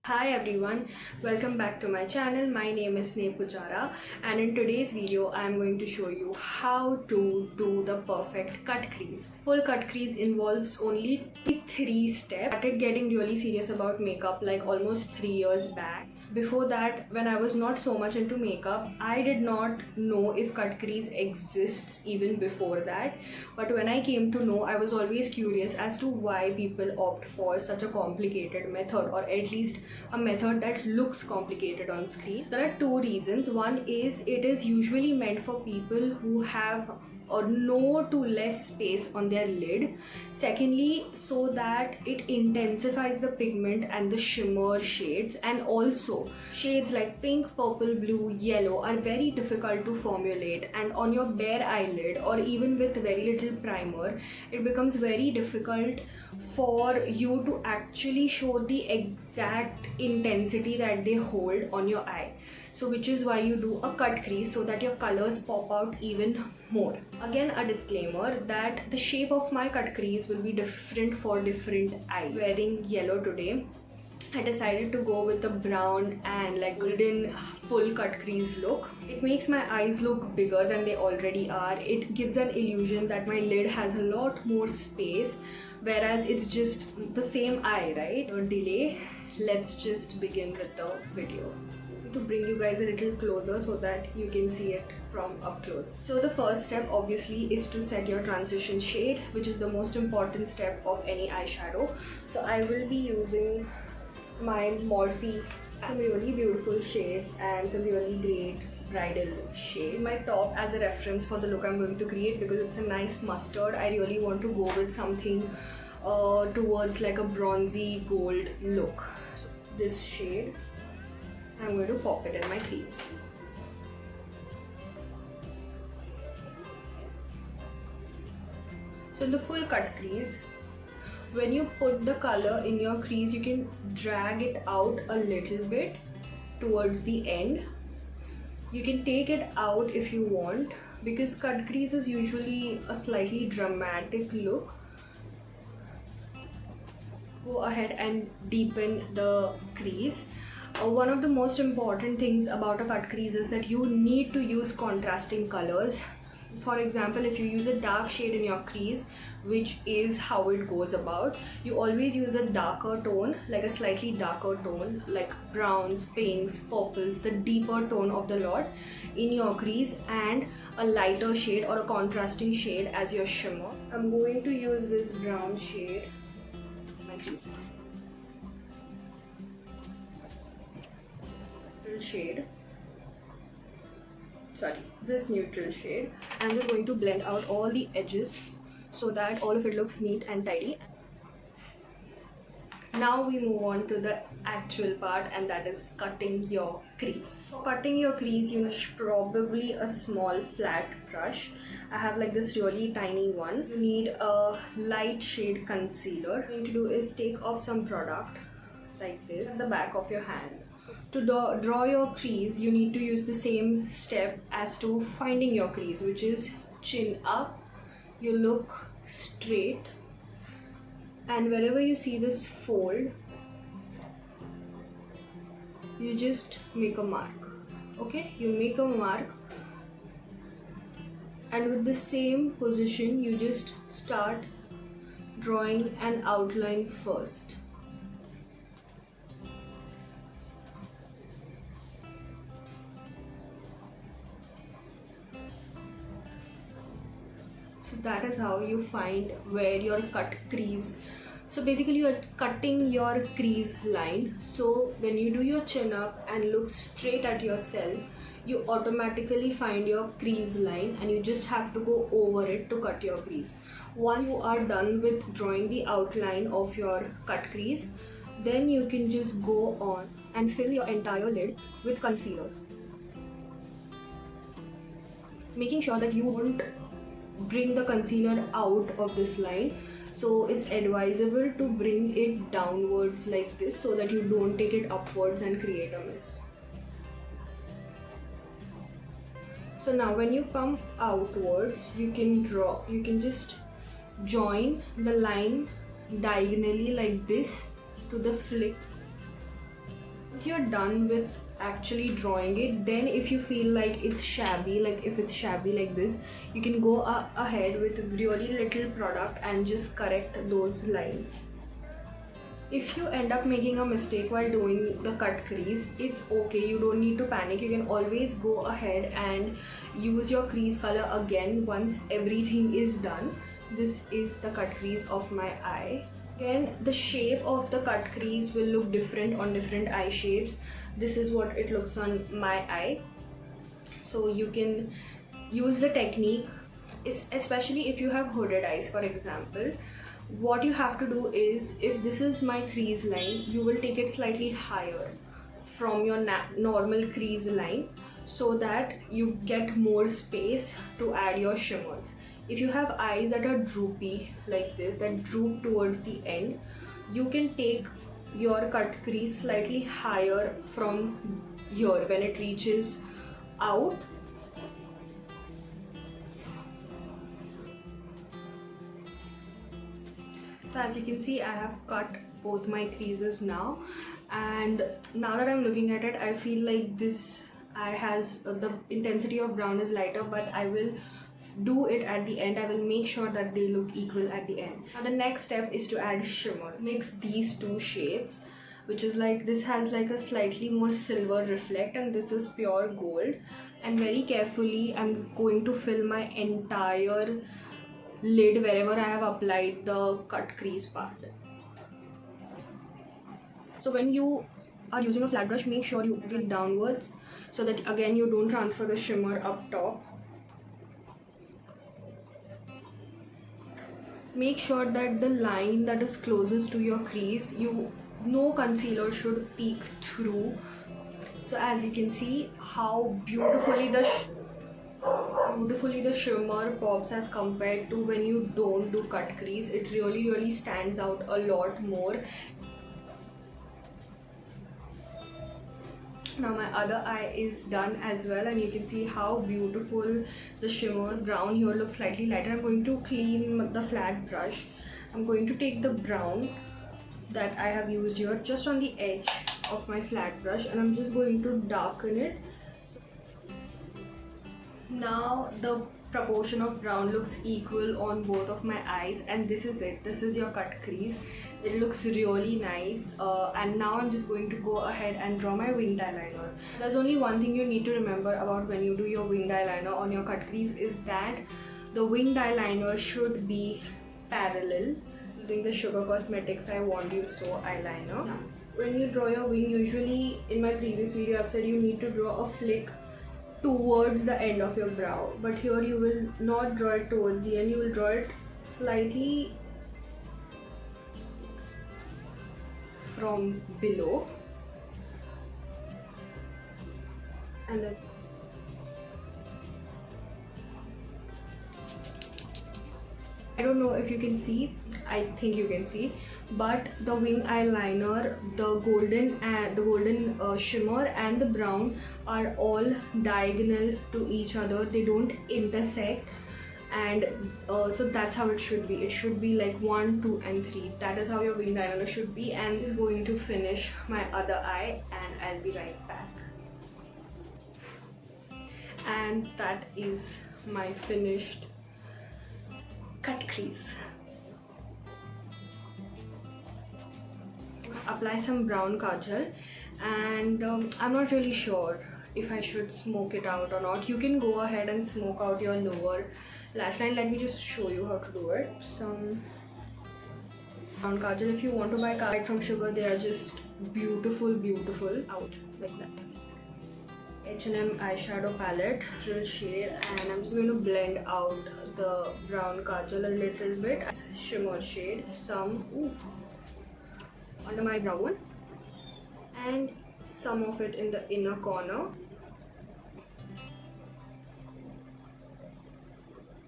Hi everyone, welcome back to my channel. My name is Sneh Pujara and in today's video I am going to show you how to do the perfect cut crease. Full cut crease involves only 3 steps. I started getting really serious about makeup like almost 3 years back. Before that, when I was not so much into makeup, I did not know if cut crease exists even before that. But when I came to know, I was always curious as to why people opt for such a complicated method, or at least a method that looks complicated on screen. So there are two reasons. One is it is usually meant for people who have a no to less space on their lid. Secondly, so that it intensifies the pigment and the shimmer shades, and also shades like pink, purple, blue, yellow are very difficult to formulate, and on your bare eyelid or even with very little primer it becomes very difficult for you to actually show the exact intensity that they hold on your eye. So which is why you do a cut crease, so that your colors pop out even more. Again, a disclaimer that the shape of my cut crease will be different for different eyes. Wearing yellow today, I decided to go with a brown and like golden full cut crease look. It makes my eyes look bigger than they already are. It gives an illusion that my lid has a lot more space, whereas it's just the same eye, right? No delay, let's just begin with the video. To bring you guys a little closer so that you can see it from up close. So the first step obviously is to set your transition shade, which is the most important step of any eyeshadow. So I will be using my Morphe, some really beautiful shades and some really great bridal shades. My top as a reference for the look I'm going to create, because it's a nice mustard. I really want to go with something towards like a bronzy gold look. So this shade, I'm going to pop it in my crease. So in the full cut crease, when you put the color in your crease, you can drag it out a little bit towards the end. You can take it out if you want, because cut crease is usually a slightly dramatic look. Go ahead and deepen the crease. One of the most important things about a cut crease is that you need to use contrasting colors. For example, if you use a dark shade in your crease, which is how it goes about, you always use a darker tone, like a slightly darker tone, like browns, pinks, purples, the deeper tone of the lot in your crease, and a lighter shade or a contrasting shade as your shimmer. I'm going to use this brown shade in my crease. This neutral shade. I'm just going to blend out all the edges so that all of it looks neat and tidy. Now we move on to the actual part, and that is cutting your crease. For cutting your crease, you need probably a small flat brush. I have like this really tiny one. You need a light shade concealer. What you need to do is take off some product like this at the back of your hand. So to draw your crease, you need to use the same step as to finding your crease, which is chin up. You look straight, and wherever you see this fold, you just make a mark. Okay, you make a mark, and with the same position you just start drawing an outline first. So that is how you find where your cut crease. So basically you're cutting your crease line. So when you do your chin up and look straight at yourself, you automatically find your crease line, and you just have to go over it to cut your crease. Once you are done with drawing the outline of your cut crease, then you can just go on and fill your entire lid with concealer, making sure that you won't bring the concealer out of this line. So it's advisable to bring it downwards like this, so that you don't take it upwards and create a mess. So now when you come outwards, you can just join the line diagonally like this to the flick Once you're done with actually drawing it, then if you feel like it's shabby, like if it's shabby like this, you can go ahead with really little product and just correct those lines. If you end up making a mistake while doing the cut crease, it's okay, you don't need to panic. You can always go ahead and use your crease color again once everything is done. This is the cut crease of my eye. Again, the shape of the cut crease will look different on different eye shapes. This is what it looks on my eye. So you can use the technique, especially if you have hooded eyes, for example. What you have to do is, if this is my crease line, you will take it slightly higher from your normal crease line so that you get more space to add your shimmers. If you have eyes that are droopy like this, that droop towards the end, you can take your cut crease slightly higher from here when it reaches out. So as you can see, I have cut both my creases now, and now that I'm looking at it, I feel like this eye has the intensity of brown is lighter, but I will do it at the end. I will make sure that they look equal at the end. Now the next step is to add shimmers. Mix these two shades, which is like, this has like a slightly more silver reflect and this is pure gold, and very carefully I'm going to fill my entire lid wherever I have applied the cut crease part. So when you are using a flat brush, make sure you do it downwards so that again you don't transfer the shimmer up top. Make sure that the line that is closest to your crease, no concealer should peek through. So as you can see how beautifully the shimmer pops as compared to when you don't do cut crease. It really stands out a lot more. Now my other eye is done as well, and you can see how beautiful the shimmer. Brown here looks slightly lighter. I'm going to clean the flat brush. I'm going to take the brown that I have used here just on the edge of my flat brush, and I'm just going to darken it. Now the proportion of brown looks equal on both of my eyes, and this is it. This is your cut crease. It looks really nice, and now I'm just going to go ahead and draw my winged eyeliner. There's only one thing you need to remember about when you do your winged eyeliner on your cut crease, is that the winged eyeliner should be parallel. Using the Sugar Cosmetics I Want You So eyeliner. Now, when you draw your wing, usually in my previous video I've said you need to draw a flick towards the end of your brow, but here you will not draw it towards the end, you will draw it slightly from below, and then I don't know if you can see, I think you can see, but the wing eyeliner, the golden shimmer and the brown are all diagonal to each other. They don't intersect, and so that's how it should be. It should be like 1, 2 and 3. That is how your winged eyeliner should be. And I'm just going to finish my other eye and I'll be right back. And that is my finished cut crease. Apply some brown kajal, and I'm not really sure if I should smoke it out or not. You can go ahead and smoke out your lower lash line. Let me just show you how to do it. Some brown kajal. If you want to buy kajal from Sugar, they are just beautiful out like that. H&M eyeshadow palette, natural shade, and I'm just going to blend out the brown kajal a little bit. Shimmer shade, some under my brow bone, and some of it in the inner corner.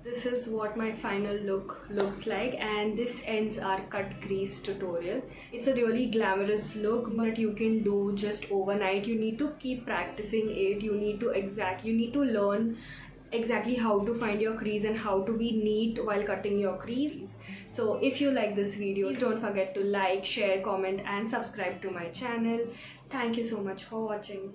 This is what my final look looks like, and this ends our cut crease tutorial. It's a really glamorous look, but you can do just overnight. You need to keep practicing it. You need to learn exactly how to find your crease and how to be neat while cutting your crease. So if you like this video, please don't forget to like, share, comment and subscribe to my channel. Thank you so much for watching.